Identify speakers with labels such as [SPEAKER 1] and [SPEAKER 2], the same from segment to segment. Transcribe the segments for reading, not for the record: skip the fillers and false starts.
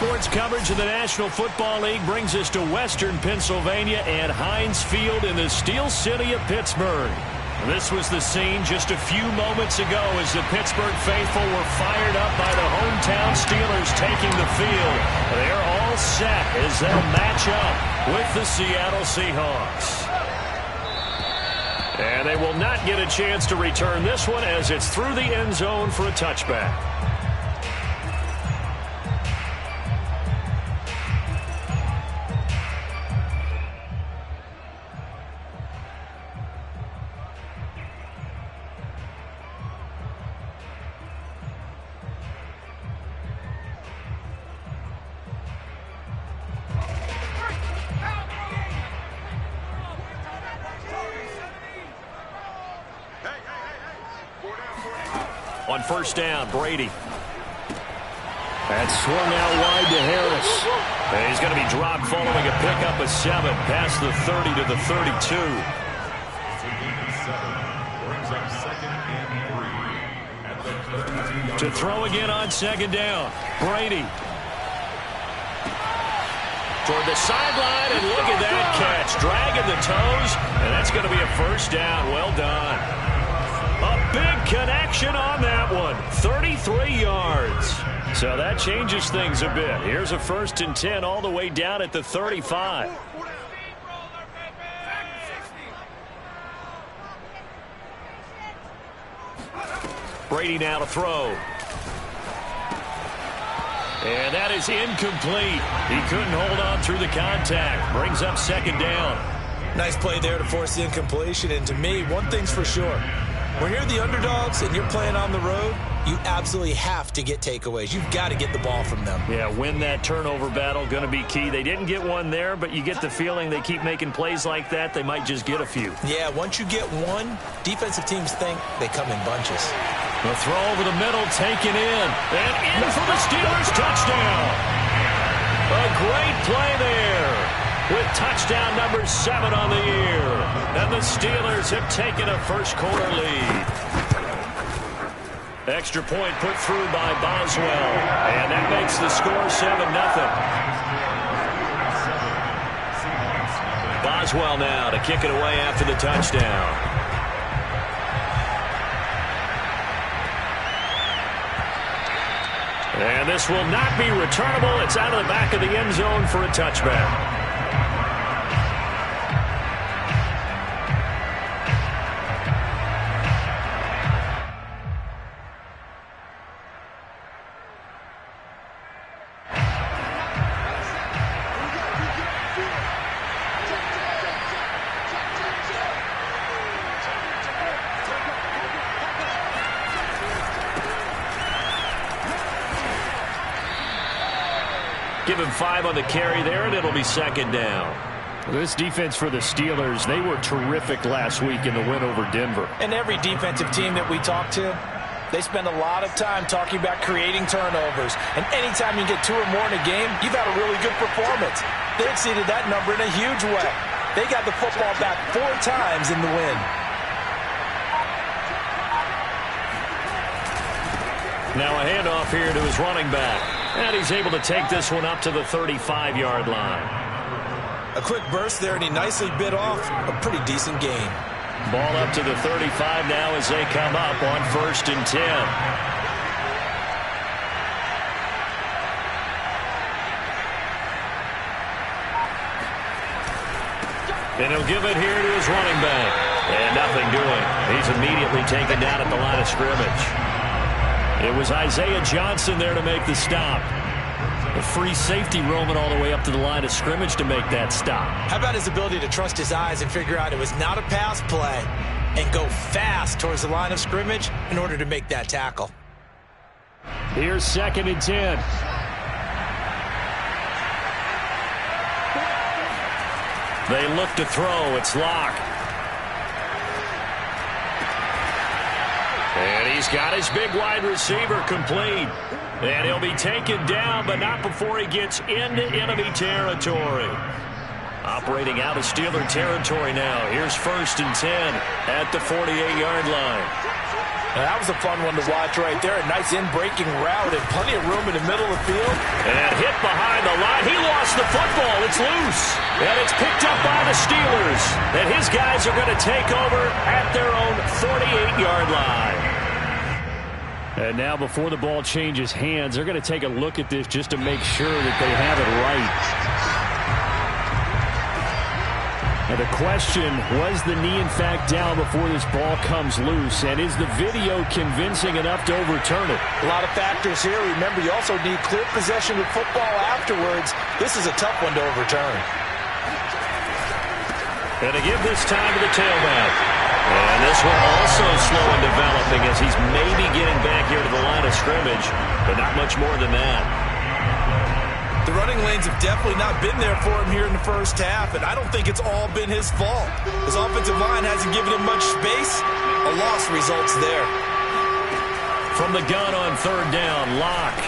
[SPEAKER 1] Sports coverage of the National Football League brings us to Western Pennsylvania and Heinz Field in the Steel City of Pittsburgh. This was the scene just a few moments ago as the Pittsburgh faithful were fired up by the hometown Steelers taking the field. They're all set as they'll match up with the Seattle Seahawks. And they will not get a chance to return this one as it's through the end zone for a touchback. On first down, Brady. That's swung out wide to Harris. And he's going to be dropped following a pickup of 7 past the 30 to the 32. To throw again on second down, Brady. Toward the sideline, and look at that catch. Dragging the toes, and that's going to be a first down. Well done. A big connection on that one. 33 yards. So that changes things a bit. Here's a 1st and 10 all the way down at the 35. Brady now to throw. And that is incomplete. He couldn't hold on through the contact. Brings up second down.
[SPEAKER 2] Nice play there to force the incompletion. And to me, one thing's for sure. When you're the underdogs and you're playing on the road, you absolutely have to get takeaways. You've got to get the ball from them.
[SPEAKER 1] Yeah, win that turnover battle, going to be key. They didn't get one there, but you get the feeling they keep making plays like that, they might just get a few.
[SPEAKER 2] Yeah, once you get one, defensive teams think they come in bunches.
[SPEAKER 1] The throw over the middle, taken in. And in for the Steelers touchdown. A great play there, with touchdown number 7 on the year. And the Steelers have taken a first-quarter lead. Extra point put through by Boswell. And that makes the score 7-0. Boswell now to kick it away after the touchdown. And this will not be returnable. It's out of the back of the end zone for a touchback. Give him 5 on the carry there, and it'll be second down. This defense for the Steelers, they were terrific last week in the win over Denver.
[SPEAKER 2] And every defensive team that we talk to, they spend a lot of time talking about creating turnovers. And anytime you get 2 or more in a game, you've had a really good performance. They exceeded that number in a huge way. They got the football back 4 times in the win.
[SPEAKER 1] Now a handoff here to his running back. And he's able to take this one up to the 35-yard line.
[SPEAKER 2] A quick burst there, and he nicely bit off a pretty decent gain.
[SPEAKER 1] Ball up to the 35 now as they come up on 1st and 10. And he'll give it here to his running back. And nothing doing. He's immediately taken down at the line of scrimmage. It was Isaiah Johnson there to make the stop. A free safety roaming all the way up to the line of scrimmage to make that stop.
[SPEAKER 2] How about his ability to trust his eyes and figure out it was not a pass play and go fast towards the line of scrimmage in order to make that tackle.
[SPEAKER 1] Here's 2nd and 10. They look to throw. It's Locke. And he's got his big wide receiver complete. And he'll be taken down, but not before he gets into enemy territory. Operating out of Steeler territory now. Here's 1st and 10 at the 48-yard line.
[SPEAKER 2] And that was a fun one to watch right there. A nice in-breaking route and plenty of room in the middle of the field.
[SPEAKER 1] And hit behind the line. He lost the football. It's loose. And it's picked up by the Steelers. And his guys are going to take over at their own 48-yard line. And now before the ball changes hands, they're going to take a look at this just to make sure that they have it right. And the question, was the knee in fact down before this ball comes loose? And is the video convincing enough to overturn it?
[SPEAKER 2] A lot of factors here. Remember, you also need clear possession of football afterwards. This is a tough one to overturn.
[SPEAKER 1] And to give this time to the tailback. And this one also slow in developing as he's maybe getting back here to the line of scrimmage, but not much more than that.
[SPEAKER 2] The running lanes have definitely not been there for him here in the first half, and I don't think it's all been his fault. His offensive line hasn't given him much space. A loss results there.
[SPEAKER 1] From the gun on third down, Locke.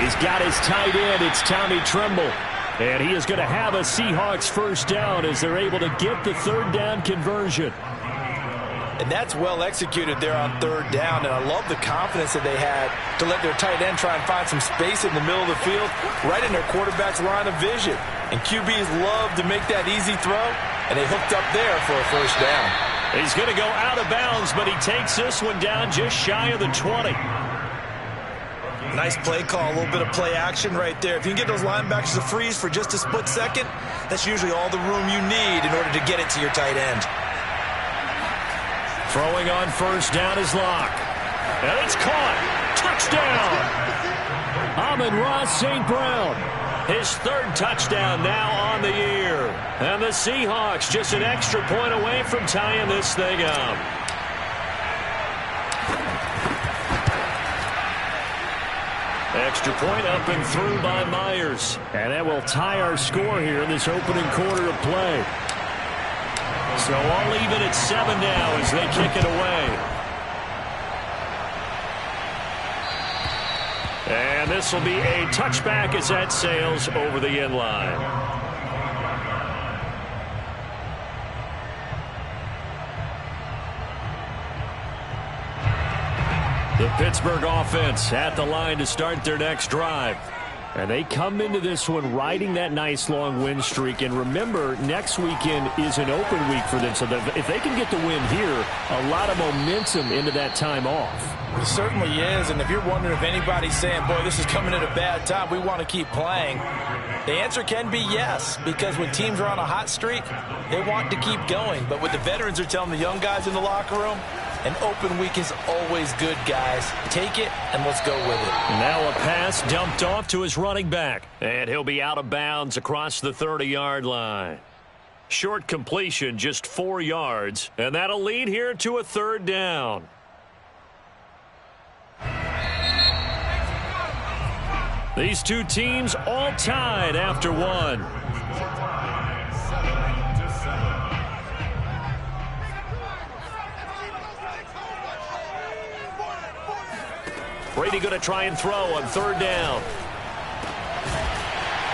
[SPEAKER 1] He's got his tight end. It's Tommy Tremble. And he is going to have a Seahawks first down as they're able to get the third down conversion.
[SPEAKER 2] And that's well executed there on third down. And I love the confidence that they had to let their tight end try and find some space in the middle of the field, right in their quarterback's line of vision. And QBs love to make that easy throw, and they hooked up there for a first down.
[SPEAKER 1] He's going to go out of bounds, but he takes this one down just shy of the 20.
[SPEAKER 2] Nice play call, a little bit of play action right there. If you can get those linebackers to freeze for just a split second, that's usually all the room you need in order to get it to your tight end.
[SPEAKER 1] Throwing on first down is Locke. And it's caught. Touchdown. Amon-Ra St. Brown. His third touchdown now on the year. And the Seahawks just an extra point away from tying this thing up. Extra point up and through by Myers. And that will tie our score here in this opening quarter of play. So all even at 7 now as they kick it away. And this will be a touchback as that sails over the end line. The Pittsburgh offense at the line to start their next drive. And they come into this one riding that nice long win streak. And remember, next weekend is an open week for them. So if they can get the win here, a lot of momentum into that time off.
[SPEAKER 2] It certainly is. And if you're wondering if anybody's saying, boy, this is coming at a bad time, we want to keep playing, the answer can be yes. Because when teams are on a hot streak, they want to keep going. But what the veterans are telling the young guys in the locker room, an open week is always good, guys. Take it, and let's go with it.
[SPEAKER 1] Now a pass dumped off to his running back. And he'll be out of bounds across the 30-yard line. Short completion, just 4 yards. And that'll lead here to a third down. These two teams all tied after one. Brady going to try and throw on third down.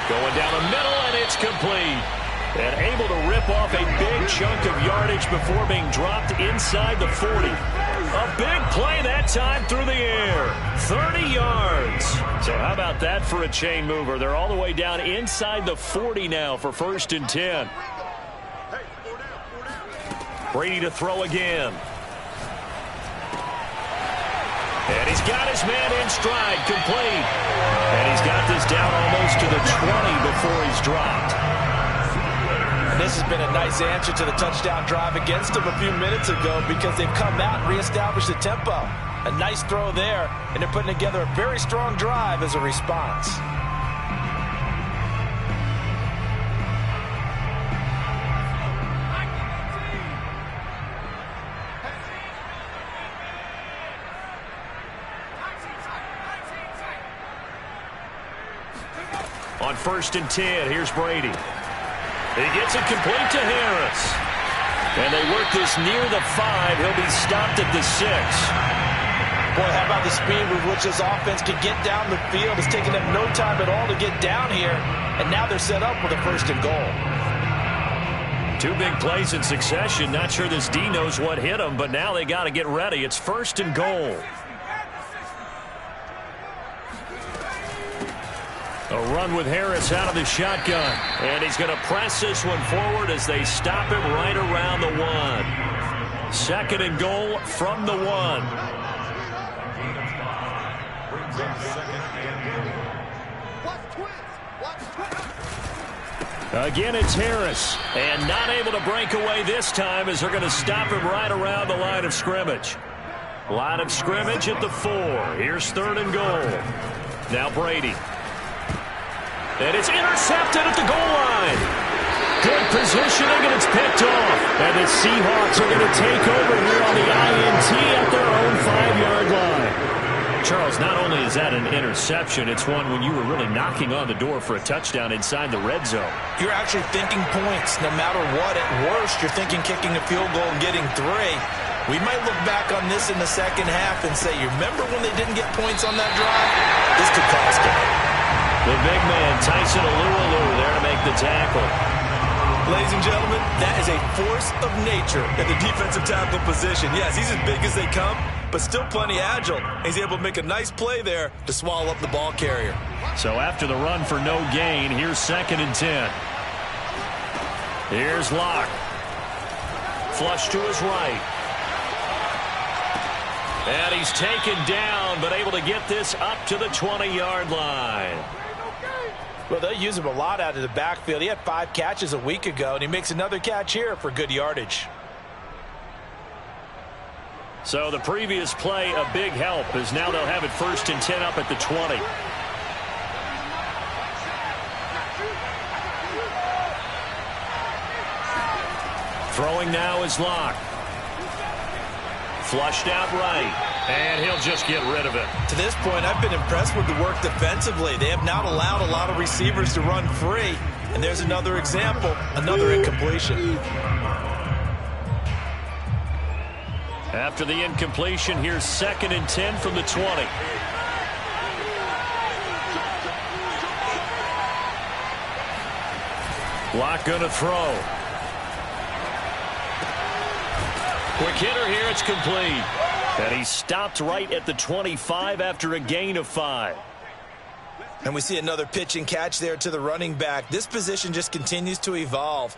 [SPEAKER 1] Going down the middle, and it's complete. And able to rip off a big chunk of yardage before being dropped inside the 40. A big play that time through the air. 30 yards. So how about that for a chain mover? They're all the way down inside the 40 now for 1st and 10. Brady to throw again. And he's got his man in stride, complete. And he's got this down almost to the 20 before he's dropped.
[SPEAKER 2] This has been a nice answer to the touchdown drive against them a few minutes ago because they've come out and reestablished the tempo. A nice throw there, and they're putting together a very strong drive as a response.
[SPEAKER 1] On 1st and 10, here's Brady. He gets it complete to Harris. And they work this near the 5. He'll be stopped at the 6.
[SPEAKER 2] Boy, how about the speed with which this offense can get down the field? It's taken them no time at all to get down here. And now they're set up with a 1st and goal.
[SPEAKER 1] Two big plays in succession. Not sure this D knows what hit him, but now they got to get ready. It's 1st and goal. A run with Harris out of the shotgun. And he's going to press this one forward as they stop him right around the 1. 2nd and goal from the 1. Again, it's Harris. And not able to break away this time as they're going to stop him right around the line of scrimmage. Line of scrimmage at the 4. Here's 3rd and goal. Now Brady. And it's intercepted at the goal line. Good positioning, and it's picked off. And the Seahawks are going to take over here on the INT at their own 5-yard line. Charles, not only is that an interception, it's one when you were really knocking on the door for a touchdown inside the red zone.
[SPEAKER 2] You're actually thinking points no matter what. At worst, you're thinking kicking a field goal and getting 3. We might look back on this in the second half and say, you remember when they didn't get points on that drive? This could cost them.
[SPEAKER 1] The big man, Tyson Alualu, there to make the tackle.
[SPEAKER 2] Ladies and gentlemen, that is a force of nature in the defensive tackle position. Yes, he's as big as they come, but still plenty agile. He's able to make a nice play there to swallow up the ball carrier.
[SPEAKER 1] So after the run for no gain, here's 2nd and 10. Here's Locke. Flush to his right. And he's taken down, but able to get this up to the 20-yard line.
[SPEAKER 2] Well, they'll use him a lot out of the backfield. He had 5 catches a week ago, and he makes another catch here for good yardage.
[SPEAKER 1] So the previous play, a big help, as now they'll have it 1st and 10 up at the 20. Throwing now is Locke. Flushed out right. And he'll just get rid of it.
[SPEAKER 2] To this point, I've been impressed with the work defensively. They have not allowed a lot of receivers to run free. And there's another example, another incompletion.
[SPEAKER 1] After the incompletion, here's 2nd and 10 from the 20. Locke gonna throw. Quick hitter here, it's complete. And he stopped right at the 25 after a gain of 5.
[SPEAKER 2] And we see another pitch and catch there to the running back. This position just continues to evolve.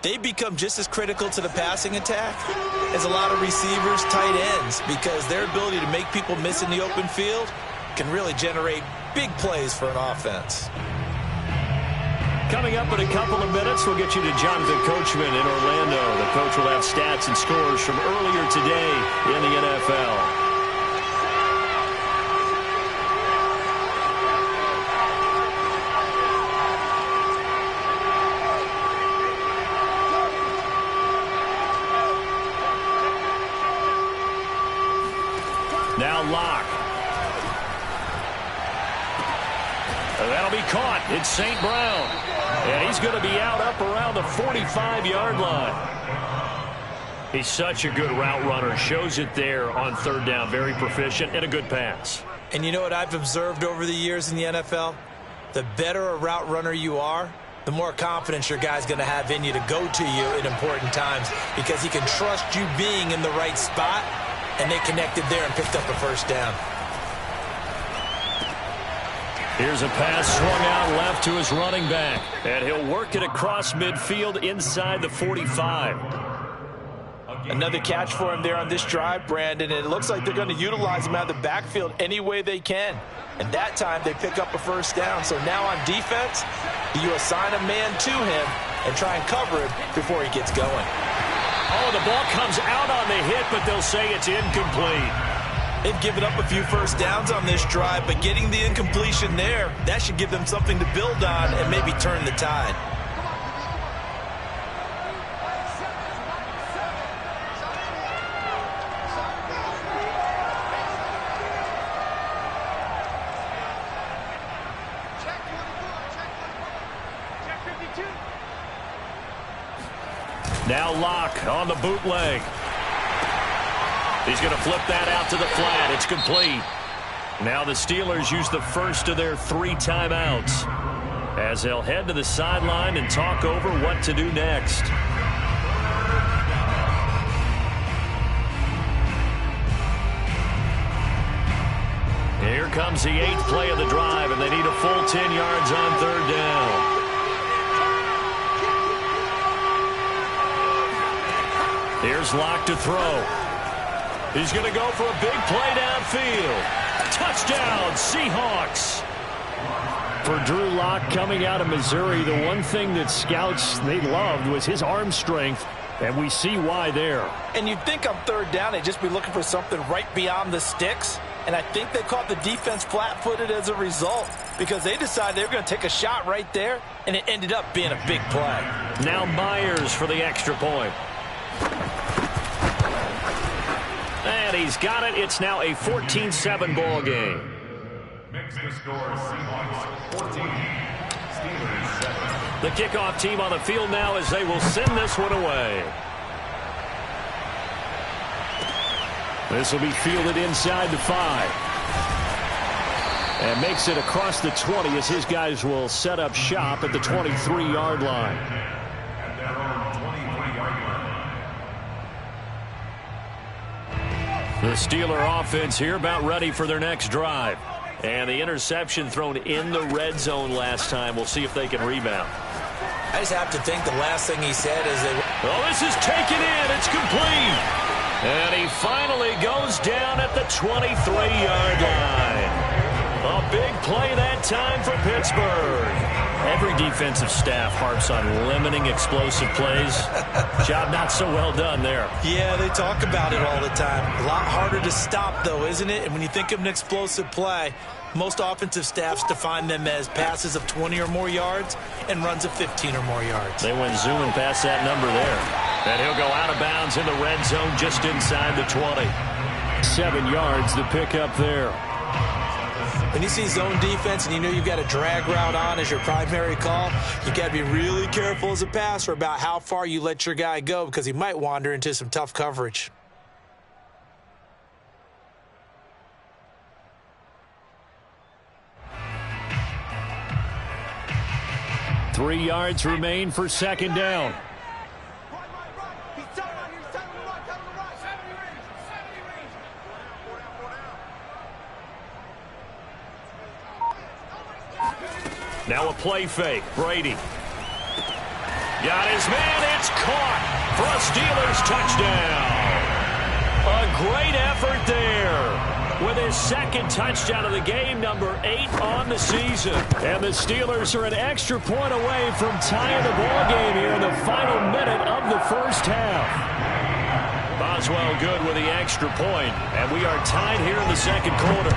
[SPEAKER 2] They become just as critical to the passing attack as a lot of receivers, tight ends, because their ability to make people miss in the open field can really generate big plays for an offense.
[SPEAKER 1] Coming up in a couple of minutes, we'll get you to Jonathan Coachman in Orlando. The coach will have stats and scores from earlier today in the NFL. Now Locke. That'll be caught. It's St. Brown. And he's going to be out up around the 45-yard line. He's such a good route runner. Shows it there on 3rd down. Very proficient and a good pass.
[SPEAKER 2] And you know what I've observed over the years in the NFL? The better a route runner you are, the more confidence your guy's going to have in you to go to you in important times, because he can trust you being in the right spot, and they connected there and picked up a 1st down.
[SPEAKER 1] Here's a pass swung out left to his running back. And he'll work it across midfield inside the 45.
[SPEAKER 2] Another catch for him there on this drive, Brandon. And it looks like they're going to utilize him out of the backfield any way they can. And that time they pick up a 1st down. So now on defense, do you assign a man to him and try and cover him before he gets going?
[SPEAKER 1] Oh, the ball comes out on the hit, but they'll say it's incomplete.
[SPEAKER 2] They've given up a few 1st downs on this drive, but getting the incompletion there, that should give them something to build on and maybe turn the tide.
[SPEAKER 1] Now Locke on the bootleg. He's going to flip that out to the flat. It's complete. Now the Steelers use the first of their 3 timeouts as they'll head to the sideline and talk over what to do next. Here comes the 8th play of the drive, and they need a full 10 yards on 3rd down. Here's Locke to throw. He's going to go for a big play downfield. Touchdown, Seahawks. For Drew Lock coming out of Missouri, the one thing that scouts they loved was his arm strength, and we see why there.
[SPEAKER 2] And you'd think on 3rd down they'd just be looking for something right beyond the sticks, and I think they caught the defense flat-footed as a result because they decided they were going to take a shot right there, and it ended up being a big play.
[SPEAKER 1] Now Myers for the extra point. And he's got it. It's now a 14-7 ball game. The kickoff team on the field now as they will send this one away. This will be fielded inside the 5. And makes it across the 20 as his guys will set up shop at the 23-yard line. The Steeler offense here about ready for their next drive. And the interception thrown in the red zone last time. We'll see if they can rebound.
[SPEAKER 2] I just have to think the last thing he said is they...
[SPEAKER 1] Oh, this is taken in. It's complete. And he finally goes down at the 23-yard line. A big play that time for Pittsburgh. Every defensive staff harps on limiting explosive plays. Job not so well done there.
[SPEAKER 2] Yeah, they talk about it all the time. A lot harder to stop, though, isn't it? And when you think of an explosive play, most offensive staffs define them as passes of 20 or more yards and runs of 15 or more yards.
[SPEAKER 1] They went zooming past that number there. And he'll go out of bounds in the red zone just inside the 20. 7 yards to pick up there.
[SPEAKER 2] When you see zone defense and you know you've got a drag route on as your primary call, you got to be really careful as a passer about how far you let your guy go because he might wander into some tough coverage.
[SPEAKER 1] Three yards remain for 2nd down. Now a play fake. Brady. Got his man. It's caught for a Steelers touchdown. A great effort there with his 2nd touchdown of the game, number 8 on the season. And the Steelers are an extra point away from tying the ball game here in the final minute of the 1st half. Boswell good with the extra point, and we are tied here in the 2nd quarter.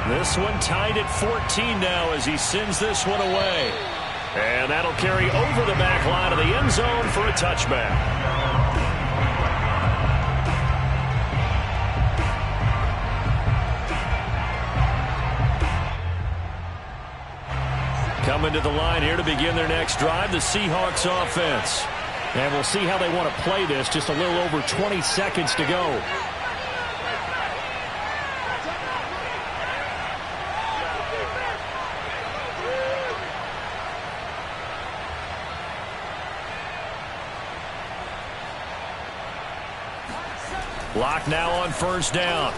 [SPEAKER 1] This one tied at 14 now as he sends this one away. And that'll carry over the back line of the end zone for a touchback. Coming to the line here to begin their next drive, the Seahawks offense. And we'll see how they want to play this. Just a little over 20 seconds to go. Lock now on 1st down.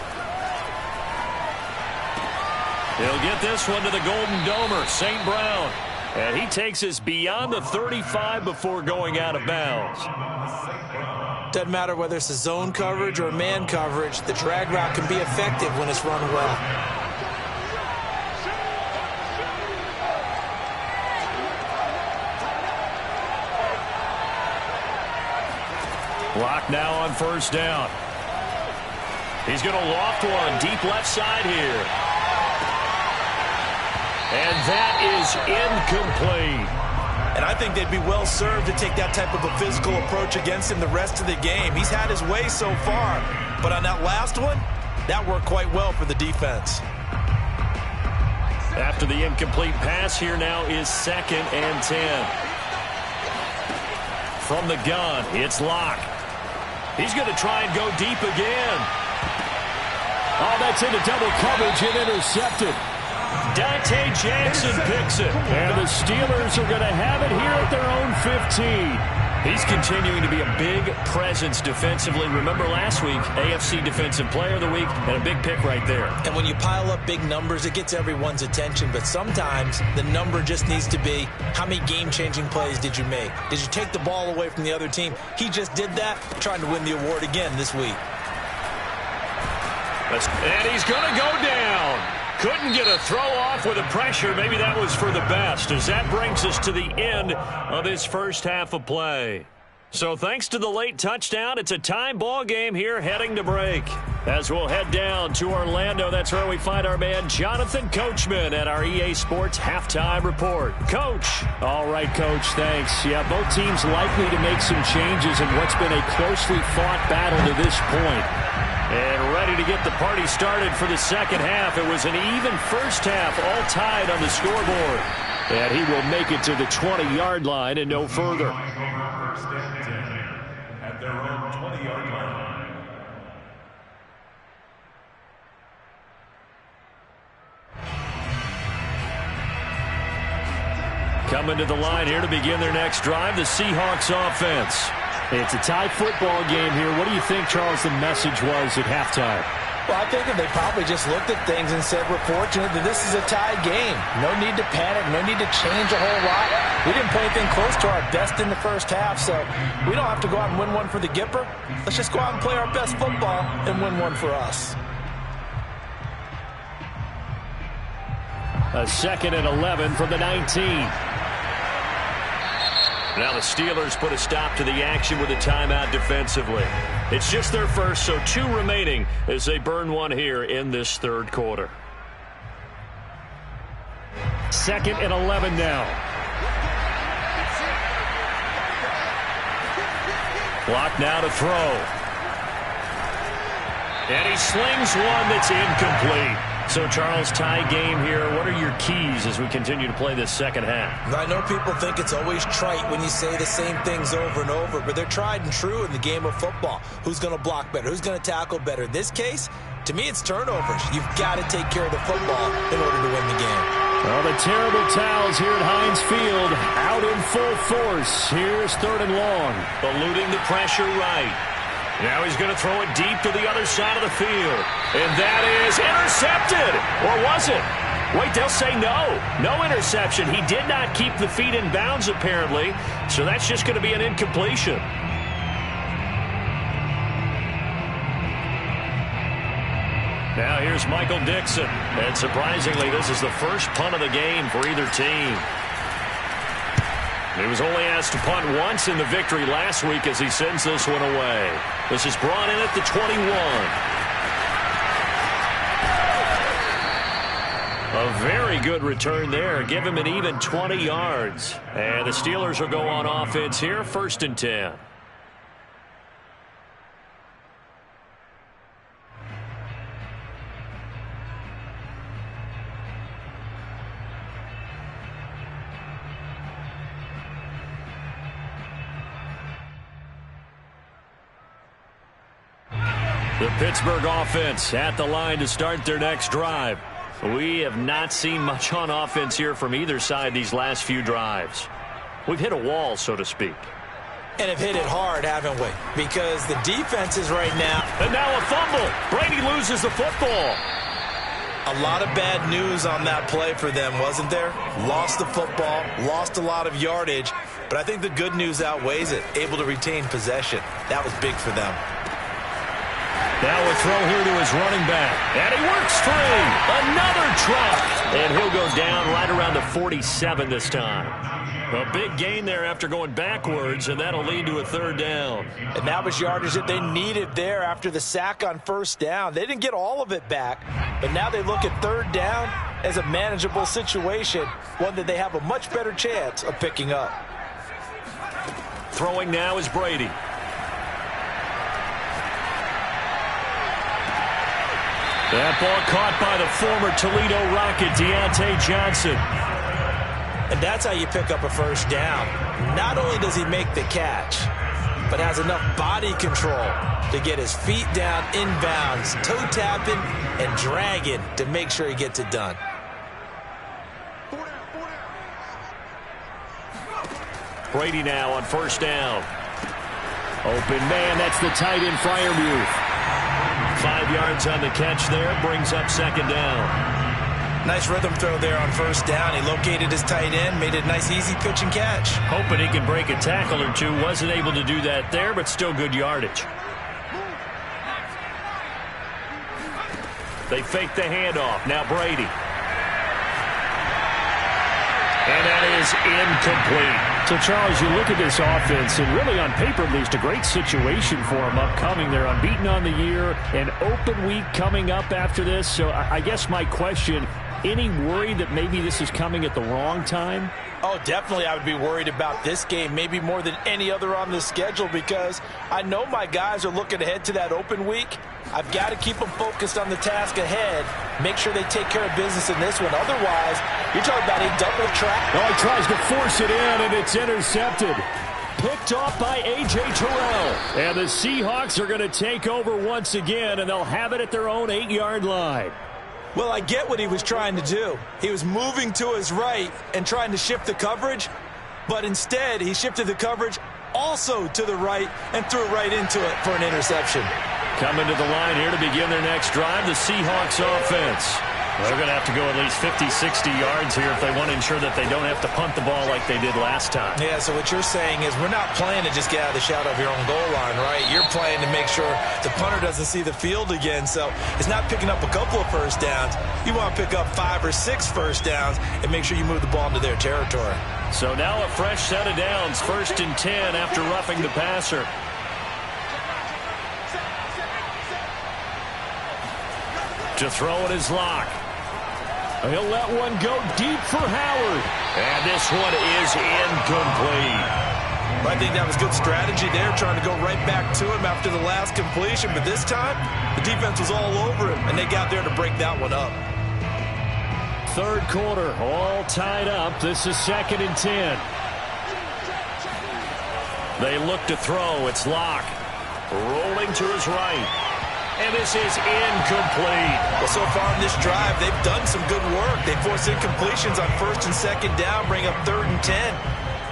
[SPEAKER 1] He'll get this one to the Golden Domer, St. Brown. And he takes us beyond the 35 before going out of bounds.
[SPEAKER 2] Doesn't matter whether it's a zone coverage or man coverage, the drag route can be effective when it's run well.
[SPEAKER 1] Lock now on 1st down. He's going to loft one deep left side here. And that is incomplete.
[SPEAKER 2] And I think they'd be well served to take that type of a physical approach against him the rest of the game. He's had his way so far. But on that last one, that worked quite well for the defense.
[SPEAKER 1] After the incomplete pass, here now is 2nd and 10. From the gun, it's Locke. He's going to try and go deep again. Oh, that's into double coverage and intercepted. Dante Jackson picks it. And the Steelers are going to have it here at their own 15. He's continuing to be a big presence defensively. Remember last week, AFC Defensive Player of the Week, and a big pick right there.
[SPEAKER 2] And when you pile up big numbers, it gets everyone's attention. But sometimes the number just needs to be, how many game-changing plays did you make? Did you take the ball away from the other team? He just did that, trying to win the award again this week.
[SPEAKER 1] And he's going to go down. Couldn't get a throw off with the pressure. Maybe that was for the best, as that brings us to the end of his first half of play. So thanks to the late touchdown, it's a tie ball game here heading to break. As we'll head down to Orlando, that's where we find our man Jonathan Coachman at our EA Sports Halftime Report. Coach.
[SPEAKER 3] All right, Coach, thanks. Yeah, both teams likely to make some changes in what's been a closely fought battle to this point.
[SPEAKER 1] And ready to get the party started for the second half. It was an even first half, all tied on the scoreboard. And he will make it to the 20-yard line and no further.
[SPEAKER 4] At their own 20-yard line.
[SPEAKER 1] Coming to the line here to begin their next drive, the Seahawks offense.
[SPEAKER 3] It's a tie football game here. What do you think, Charles, the message was at halftime?
[SPEAKER 2] Well, I think that they probably just looked at things and said, we're fortunate that this is a tied game. No need to panic, no need to change a whole lot. We didn't play anything close to our best in the first half, so we don't have to go out and win one for the Gipper. Let's just go out and play our best football and win one for us.
[SPEAKER 3] A 2nd and 11 from the 19.
[SPEAKER 1] Now the Steelers put a stop to the action with a timeout defensively. It's just their first, so 2 remaining as they burn one here in this third quarter.
[SPEAKER 3] 2nd and 11 now.
[SPEAKER 1] Clock now to throw. And he slings one that's incomplete. So, Charles, tie game here. What are your keys as we continue to play this second half?
[SPEAKER 2] I know people think it's always trite when you say the same things over and over, but they're tried and true in the game of football. Who's going to block better? Who's going to tackle better? In this case, to me, it's turnovers. You've got to take care of the football in order to win the game.
[SPEAKER 3] Well, the terrible towels here at Heinz Field out in full force. Here's 3rd and long.
[SPEAKER 1] Eluding the pressure right. Now he's going to throw it deep to the other side of the field. And that is intercepted. Or was it? Wait, they'll say no. No interception. He did not keep the feet in bounds, apparently. So that's just going to be an incompletion. Now here's Michael Dixon. And surprisingly, this is the first punt of the game for either team. He was only asked to punt once in the victory last week as he sends this one away. This is brought in at the 21. A very good return there. Give him an even 20 yards. And the Steelers will go on offense here, 1st and 10. The Pittsburgh offense at the line to start their next drive. We have not seen much on offense here from either side these last few drives. We've hit a wall, so to speak.
[SPEAKER 2] And have hit it hard, haven't we? Because the defense is right now.
[SPEAKER 1] And now a fumble. Brady loses the football.
[SPEAKER 2] A lot of bad news on that play for them, wasn't there? Lost the football, lost a lot of yardage, but I think the good news outweighs it. Able to retain possession. That was big for them.
[SPEAKER 1] Now a throw here to his running back. And he works free. Another truck. And he'll go down right around the 47 this time. A big gain there after going backwards, and that'll lead to a 3rd down.
[SPEAKER 2] And that was yardage that they needed there after the sack on 1st down. They didn't get all of it back, but now they look at 3rd down as a manageable situation, one that they have a much better chance of picking up.
[SPEAKER 1] Throwing now is Brady. That ball caught by the former Toledo Rocket, Deontay Johnson.
[SPEAKER 2] And that's how you pick up a 1st down. Not only does he make the catch, but has enough body control to get his feet down inbounds, toe tapping and dragging to make sure he gets it done.
[SPEAKER 1] Brady now on first down. Open man, that's the tight end Freiermuth. 5 yards on the catch there, brings up second down.
[SPEAKER 2] Nice rhythm throw there on first down. He located his tight end, made it a nice easy pitch and catch.
[SPEAKER 1] Hoping he can break a tackle or two. Wasn't able to do that there, but still good yardage. They fake the handoff. Now Brady. And that is incomplete.
[SPEAKER 3] So, Charles, you look at this offense, and really on paper, at least, a great situation for them upcoming. They're unbeaten on the year, an open week coming up after this. So I guess my question, any worry that maybe this is coming at the wrong time?
[SPEAKER 2] Oh, definitely I would be worried about this game, maybe more than any other on the schedule, because I know my guys are looking ahead to that open week. I've got to keep them focused on the task ahead, make sure they take care of business in this one. Otherwise, you're talking about a double trap.
[SPEAKER 3] Oh, he tries to force it in, and it's intercepted. Picked off by A.J. Terrell. And the Seahawks are going to take over once again, and they'll have it at their own 8-yard line.
[SPEAKER 2] Well, I get what he was trying to do. He was moving to his right and trying to shift the coverage, but instead he shifted the coverage also to the right and threw right into it for an interception.
[SPEAKER 1] Coming to the line here to begin their next drive, the Seahawks offense. They're going to have to go at least 50, 60 yards here if they want to ensure that they don't have to punt the ball like they did last time.
[SPEAKER 2] Yeah, so what you're saying is we're not playing to just get out of the shadow of your own goal line, right? You're playing to make sure the punter doesn't see the field again. So it's not picking up a couple of first downs. You want to pick up 5 or 6 first downs and make sure you move the ball into their territory.
[SPEAKER 1] So now a fresh set of downs, 1st and 10 after roughing the passer. To throw it is Locke. He'll let one go deep for Howard. And this one is incomplete.
[SPEAKER 2] I think that was good strategy there, trying to go right back to him after the last completion. But this time, the defense was all over him, and they got there to break that one up.
[SPEAKER 3] 3rd quarter, all tied up. This is 2nd and 10.
[SPEAKER 1] They look to throw. It's Locke. Rolling to his right. And this is incomplete.
[SPEAKER 2] Well, so far in this drive, they've done some good work. They force incompletions on 1st and 2nd down, bring up 3rd and 10.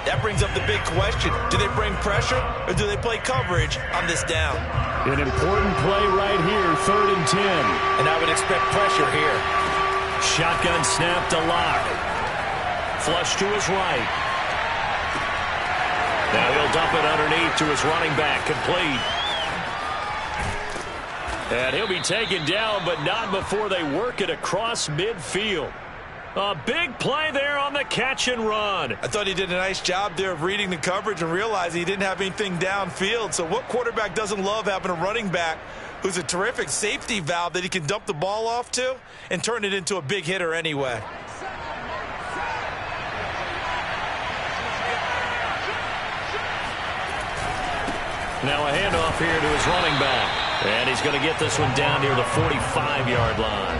[SPEAKER 2] That brings up the big question. Do they bring pressure or do they play coverage on this down?
[SPEAKER 3] An important play right here, 3rd and 10.
[SPEAKER 2] And I would expect pressure here.
[SPEAKER 1] Shotgun snap to Locke. Flush to his right. Now he'll dump it underneath to his running back, complete. And he'll be taken down, but not before they work it across midfield. A big play there on the catch and run.
[SPEAKER 2] I thought he did a nice job there of reading the coverage and realizing he didn't have anything downfield. So what quarterback doesn't love having a running back who's a terrific safety valve that he can dump the ball off to and turn it into a big hitter anyway?
[SPEAKER 1] Now a handoff here to his running back. And he's going to get this one down near the 45-yard line.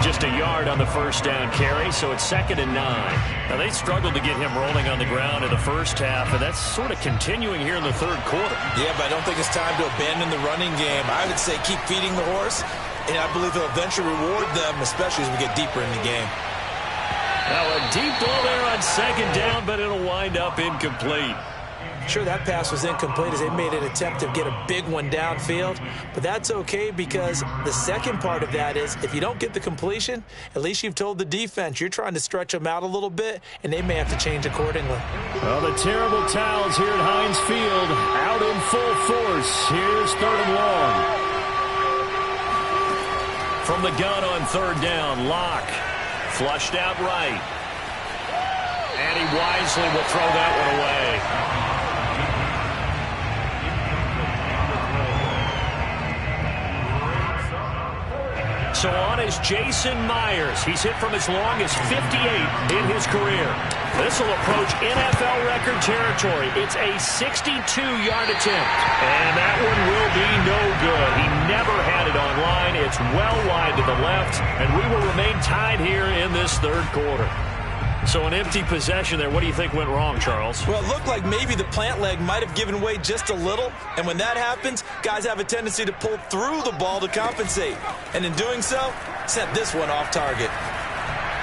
[SPEAKER 1] Just a yard on the first down carry, so it's 2nd and 9. Now, they struggled to get him rolling on the ground in the first half, and that's sort of continuing here in the 3rd quarter.
[SPEAKER 2] Yeah, but I don't think it's time to abandon the running game. I would say keep feeding the horse, and I believe he'll eventually reward them, especially as we get deeper in the game.
[SPEAKER 1] Now, a deep ball there on 2nd down, but it'll wind up incomplete.
[SPEAKER 2] Sure, that pass was incomplete as they made an attempt to get a big one downfield, but that's okay because the second part of that is if you don't get the completion, at least you've told the defense you're trying to stretch them out a little bit, and they may have to change accordingly.
[SPEAKER 3] Well, the terrible towels here at Heinz Field out in full force. Here's 3rd and long.
[SPEAKER 1] From the gun on 3rd down, Locke flushed out right. And he wisely will throw that one away. So on is Jason Myers. He's hit from as long as 58 in his career. This will approach NFL record territory. It's a 62-yard attempt. And that one will be no good. He never had it on line. It's well wide to the left. And we will remain tied here in this 3rd quarter. So an empty possession there. What do you think went wrong, Charles?
[SPEAKER 2] Well, it looked like maybe the plant leg might have given way just a little. And when that happens, guys have a tendency to pull through the ball to compensate. And in doing so, sent this one off target.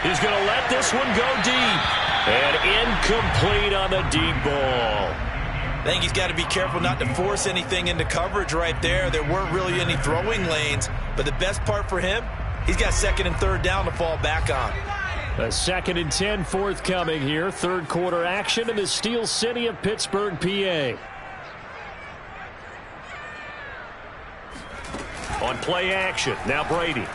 [SPEAKER 1] He's going to let this one go deep. And incomplete on the deep ball.
[SPEAKER 2] I think he's got to be careful not to force anything into coverage right there. There weren't really any throwing lanes, but the best part for him, he's got second and third down to fall back on.
[SPEAKER 3] A 2nd and 10 forthcoming here. Third quarter action in the Steel City of Pittsburgh, PA.
[SPEAKER 1] On play action, now Brady.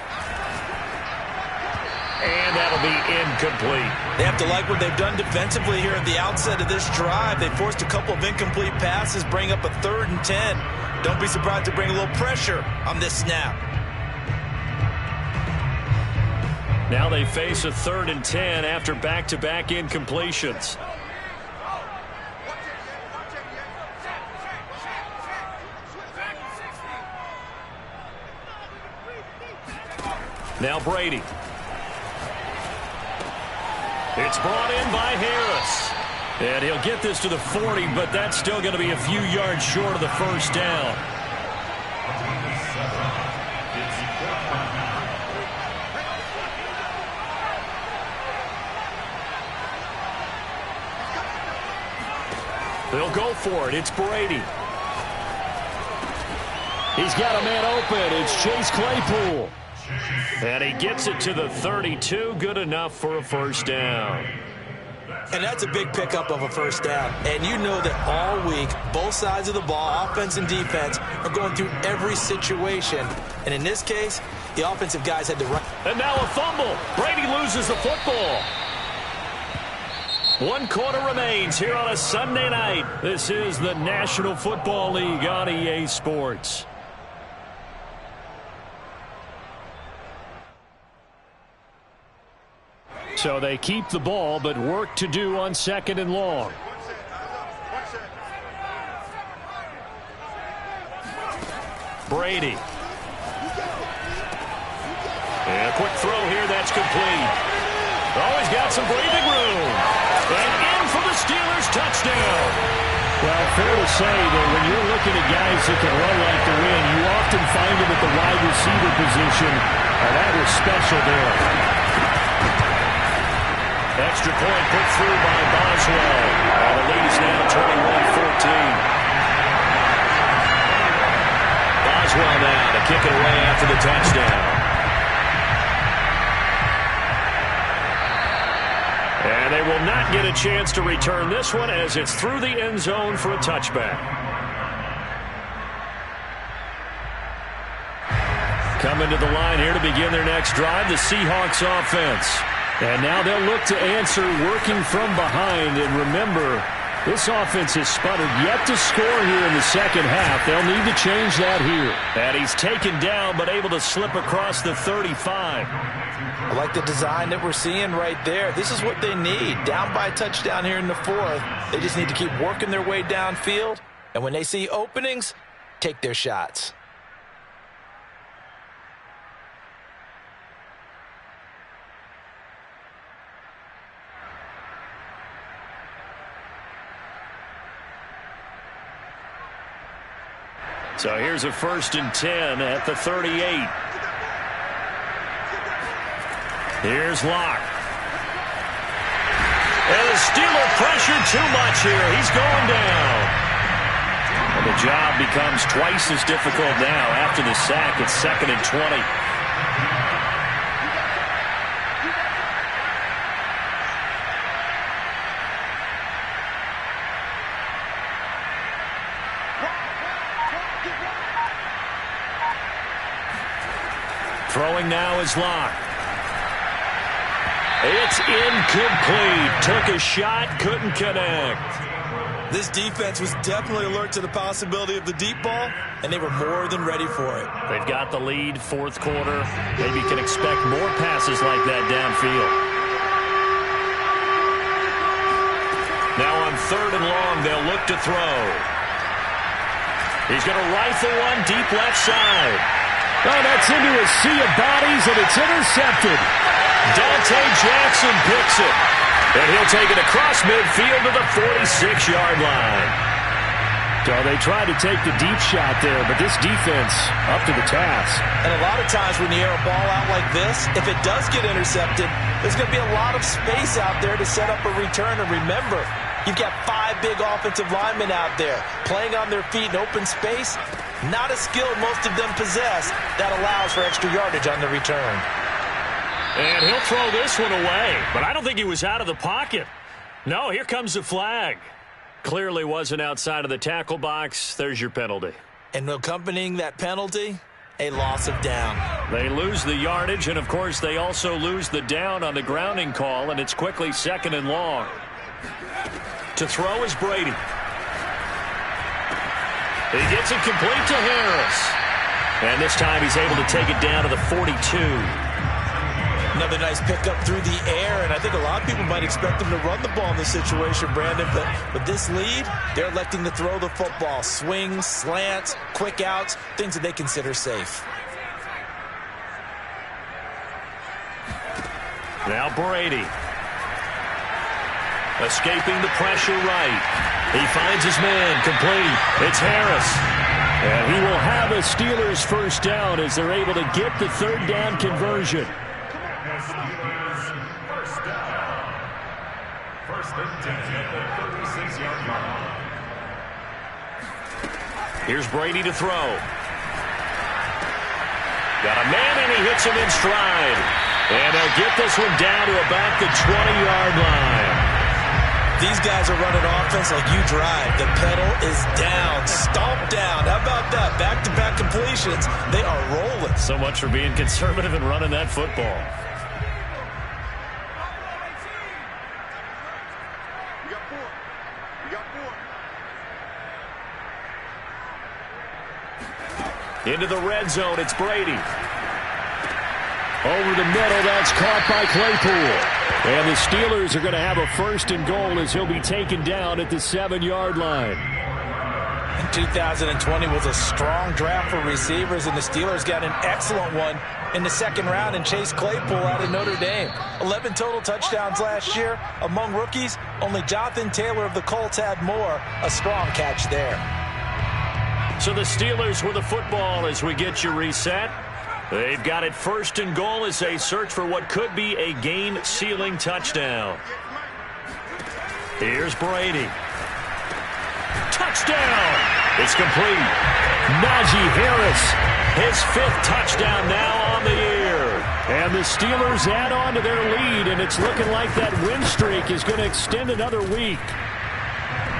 [SPEAKER 1] And that'll be incomplete.
[SPEAKER 2] They have to like what they've done defensively here at the outset of this drive. They forced a couple of incomplete passes, bring up a 3rd and 10. Don't be surprised to bring a little pressure on this snap.
[SPEAKER 1] Now they face a 3rd and 10 after back-to-back incompletions. Now Brady. It's brought in by Harris. And he'll get this to the 40, but that's still going to be a few yards short of the first down. They'll go for it. It's Brady.
[SPEAKER 3] He's got a man open. It's Chase Claypool.
[SPEAKER 1] And he gets it to the 32. Good enough for a first down.
[SPEAKER 2] And that's a big pickup of a first down. And you know that all week, both sides of the ball, offense and defense, are going through every situation. And in this case, the offensive guys had to run.
[SPEAKER 1] And now a fumble. Brady loses the football. 1 quarter remains here on a Sunday night. This is the National Football League on EA Sports.
[SPEAKER 3] So they keep the ball, but work to do on 2nd and long.
[SPEAKER 1] Brady. And a quick throw here, that's complete. Oh, he's got some breathing room. And in for the Steelers touchdown.
[SPEAKER 3] Well, fair to say that when you're looking at guys that can run like the wind, you often find them at the wide receiver position. That was special there.
[SPEAKER 1] Extra point put through by Boswell. And the lead is now 21-14. Boswell now to kick it away after the touchdown. And they will not get a chance to return this one as it's through the end zone for a touchback. Coming to the line here to begin their next drive, the Seahawks offense. And now they'll look to answer working from behind. And remember, this offense has sputtered yet to score here in the second half. They'll need to change that here. And he's taken down but able to slip across the 35.
[SPEAKER 2] I like the design that we're seeing right there. This is what they need. Down by a touchdown here in the 4th. They just need to keep working their way downfield. And when they see openings, take their shots.
[SPEAKER 1] So here's a 1st and 10 at the 38. Here's Locke. And the Steeler pressured too much here. He's going down. And the job becomes twice as difficult now after the sack. It's 2nd and 20. Throwing now is Locke. It's incomplete. Took a shot, couldn't connect.
[SPEAKER 2] This defense was definitely alert to the possibility of the deep ball, and they were more than ready for it.
[SPEAKER 1] They've got the lead, 4th quarter. Maybe you can expect more passes like that downfield. Now on 3rd and long, they'll look to throw. He's going to rifle one deep left side.
[SPEAKER 3] Oh, that's into a sea of bodies, and it's intercepted.
[SPEAKER 1] Dante Jackson picks it. And he'll take it across midfield to the 46-yard line.
[SPEAKER 3] So they tried to take the deep shot there, but this defense up to the task.
[SPEAKER 2] And a lot of times when you air a ball out like this, if it does get intercepted, there's going to be a lot of space out there to set up a return. And remember, you've got 5 big offensive linemen out there playing on their feet in open space. Not a skill most of them possess that allows for extra yardage on the return.
[SPEAKER 1] And he'll throw this one away, but I don't think he was out of the pocket. No, here comes the flag. Clearly wasn't outside of the tackle box. There's your penalty.
[SPEAKER 2] And accompanying that penalty, a loss of down.
[SPEAKER 1] They lose the yardage, and of course they also lose the down on the grounding call, and it's quickly 2nd and long. To throw is Brady. He gets it complete to Harris. And this time he's able to take it down to the 42.
[SPEAKER 2] Another nice pickup through the air, and I think a lot of people might expect him to run the ball in this situation, Brandon, but with this lead, they're electing to throw the football. Swings, slants, quick outs, things that they consider safe.
[SPEAKER 1] Now Brady. Escaping the pressure right. He finds his man, complete. It's Harris.
[SPEAKER 3] And he will have a Steelers first down as they're able to get the 3rd down conversion.
[SPEAKER 4] First down. First and 10 at the 36-yard line.
[SPEAKER 1] Here's Brady to throw. Got a man, and he hits him in stride. And they'll get this one down to about the 20-yard line.
[SPEAKER 2] These guys are running offense like you drive. The pedal is down, stomped down. How about that? Back-to-back completions. They are rolling.
[SPEAKER 1] So much for being conservative and running that football. Into the red zone, it's Brady.
[SPEAKER 3] Over the middle, that's caught by Claypool. And the Steelers are going to have a 1st and goal as he'll be taken down at the 7-yard line.
[SPEAKER 2] 2020 was a strong draft for receivers, and the Steelers got an excellent one in the 2nd round in Chase Claypool out of Notre Dame. 11 total touchdowns last year. Among rookies, only Jonathan Taylor of the Colts had more. A strong catch there.
[SPEAKER 1] So the Steelers with the football as we get you reset. They've got it 1st and goal as they search for what could be a game-sealing touchdown. Here's Brady. Touchdown! It's complete.
[SPEAKER 3] Najee Harris.
[SPEAKER 1] His 5th touchdown now on the year.
[SPEAKER 3] And the Steelers add on to their lead, and it's looking like that win streak is going to extend another week.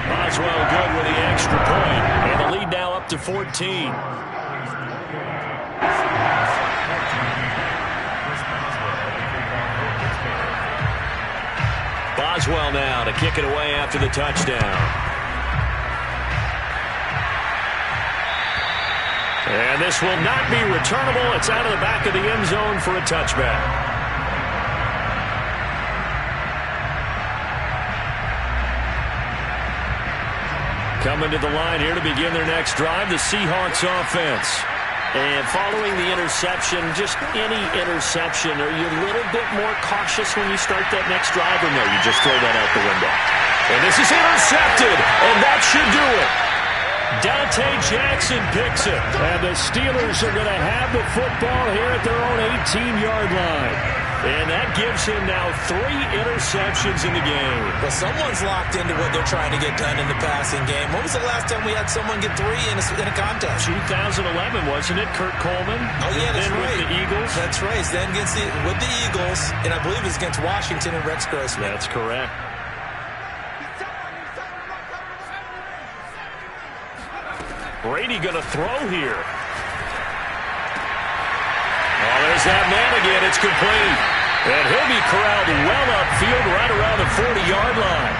[SPEAKER 1] Boswell good with the extra point, and the lead now up to 14. Boswell now to kick it away after the touchdown. And this will not be returnable. It's out of the back of the end zone for a touchback. Coming to the line here to begin their next drive, the Seahawks offense. And following the interception, just any interception, are you a little bit more cautious when you start that next drive, or no, you just throw that out the window? And this is intercepted, and that should do it. Dante Jackson picks it.
[SPEAKER 3] And the Steelers are going to have the football here at their own 18-yard line.
[SPEAKER 1] And that gives him now 3 interceptions in the game.
[SPEAKER 2] Well, someone's locked into what they're trying to get done in the passing game. When was the last time we had someone get 3 in a contest?
[SPEAKER 1] 2011, wasn't it? Kurt Coleman?
[SPEAKER 2] Oh, yeah, that's right.
[SPEAKER 1] With the Eagles?
[SPEAKER 2] That's right. Then with the Eagles, and I believe it's against Washington and Rex Grossman.
[SPEAKER 1] That's correct. Brady going to throw here. Oh, there's that man again. It's complete. And he'll be corralled well upfield right around the 40-yard line.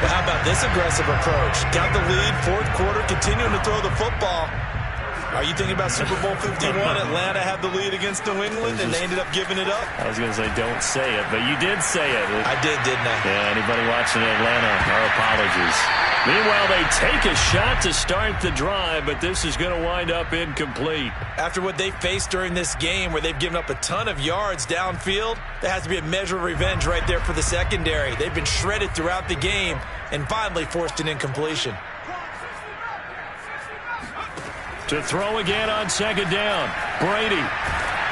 [SPEAKER 2] Well, how about this aggressive approach? Got the lead, 4th quarter, continuing to throw the football. Are you thinking about Super Bowl 51? Atlanta had the lead against New England, and they ended up giving it up?
[SPEAKER 1] I was going to say, don't say it, but you did say it.
[SPEAKER 2] I did, didn't I?
[SPEAKER 1] Yeah, anybody watching Atlanta, our apologies. Meanwhile, they take a shot to start the drive, but this is going to wind up incomplete.
[SPEAKER 2] After what they faced during this game, where they've given up a ton of yards downfield, there has to be a measure of revenge right there for the secondary. They've been shredded throughout the game and finally forced an incompletion.
[SPEAKER 1] To throw again on 2nd down. Brady.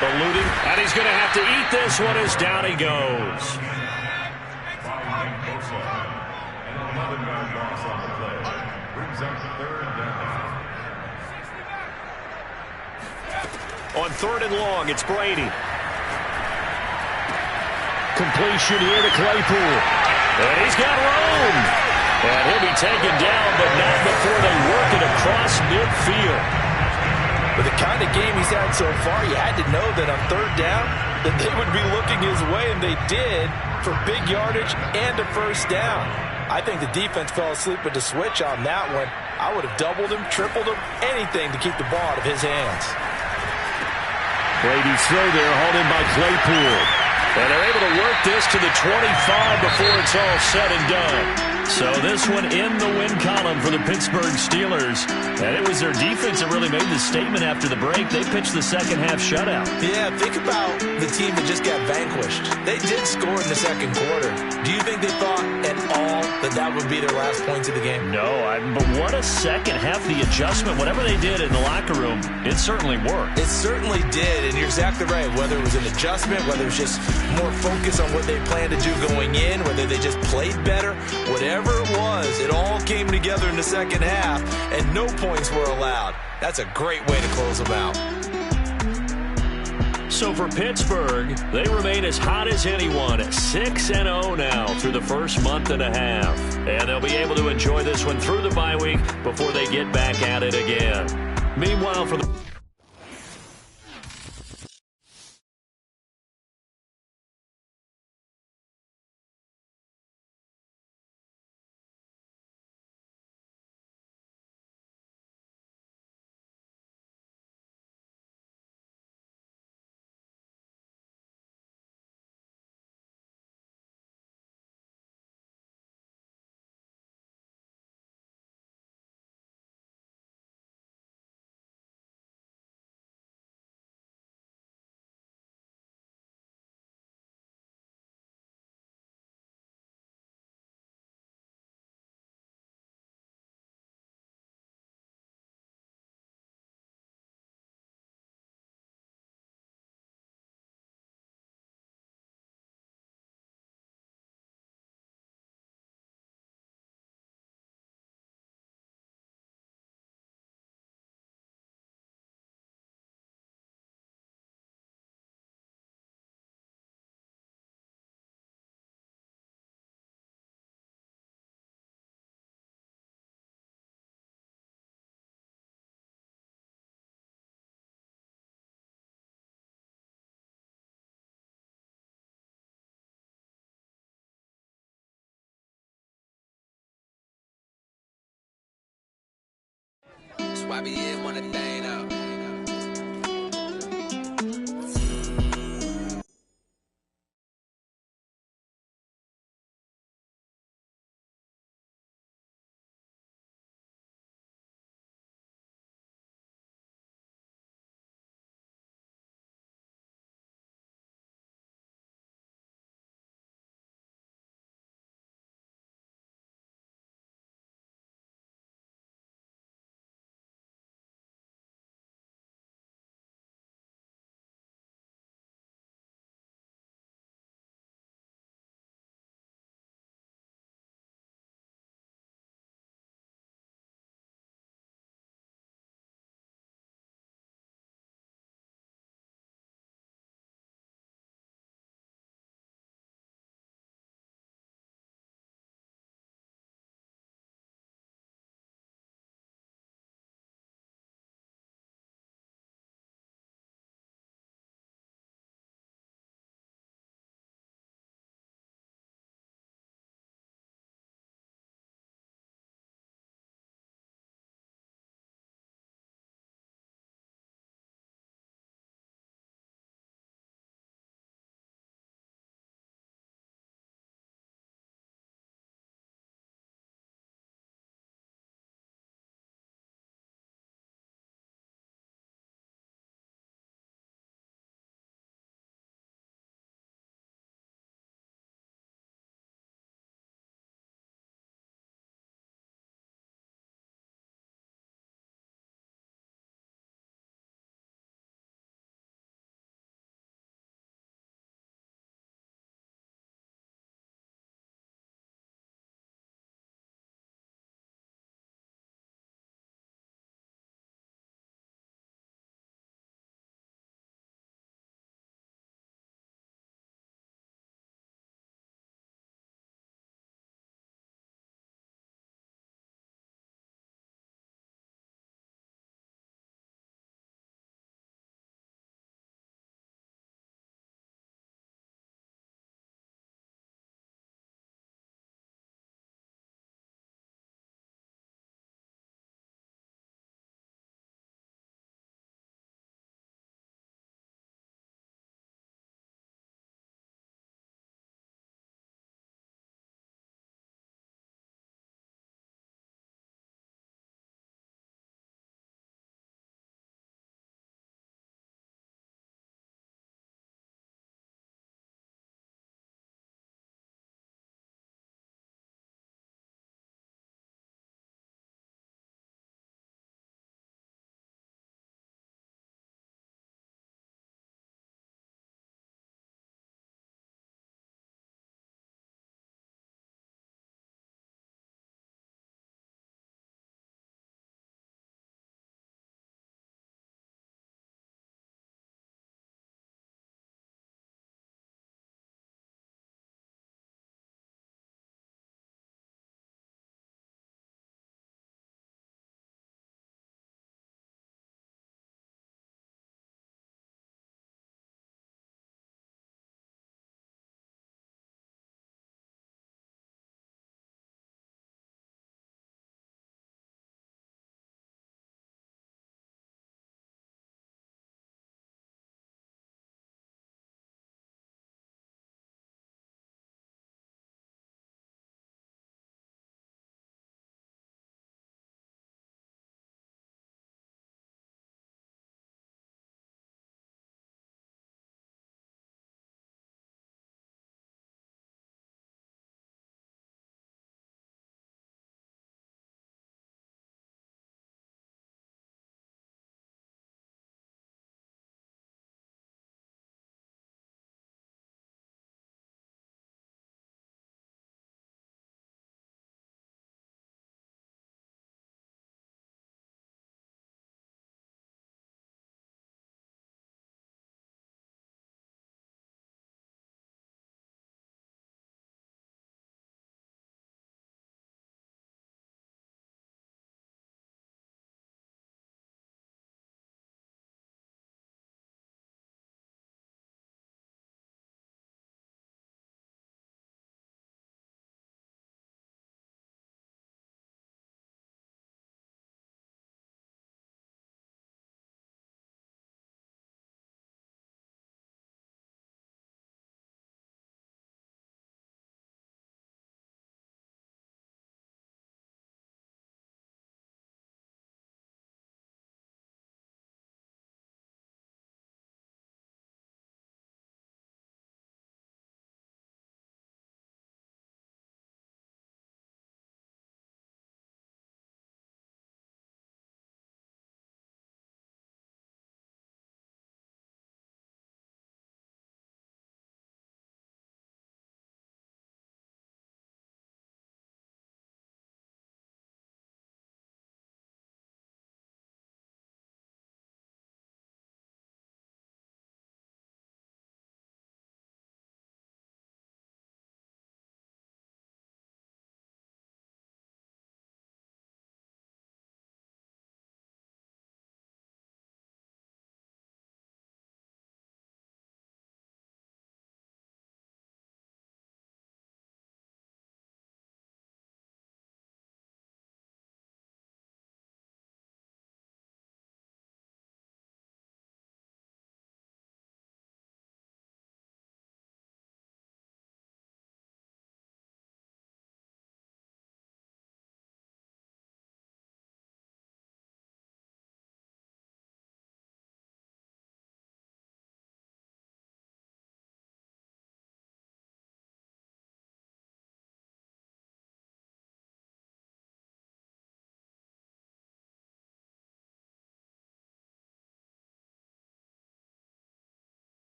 [SPEAKER 1] Eluding, and he's going to have to eat this one as down he goes.
[SPEAKER 4] Following Bosa, an 11-yard loss on the play. Brings up third down.
[SPEAKER 1] On third and long, it's Brady. Completion here to Claypool. And he's got room. And he'll be taken down, but not before they work it across midfield.
[SPEAKER 2] With the kind of game he's had so far, you had to know that on third down that they would be looking his way, and they did, for big yardage and a first down. I think the defense fell asleep with the switch on that one. I would have doubled him, tripled him, anything to keep the ball out of his hands.
[SPEAKER 1] Brady's throw there, hauled in by Claypool. And they're able to work this to the 25 before it's all said and done. So this one in the win column for the Pittsburgh Steelers. And it was their defense that really made the statement after the break. They pitched the second half shutout.
[SPEAKER 2] Yeah, think about the team that just got vanquished. They did score in the second quarter. Do you think they thought at all that that would be their last points of the game?
[SPEAKER 1] No, but what a second half. The adjustment, whatever they did in the locker room, it certainly worked.
[SPEAKER 2] It certainly did, and you're exactly right. Whether it was an adjustment, whether it was just more focus on what they planned to do going in, whether they just played better, whatever it was, it all came together in the second half, and no points were allowed. That's a great way to close them out.
[SPEAKER 1] So for Pittsburgh, they remain as hot as anyone, 6-0 now through the first month and a half. And they'll be able to enjoy this one through the bye week before they get back at it again. Meanwhile, for the
[SPEAKER 5] That's why we didn't want to thing up.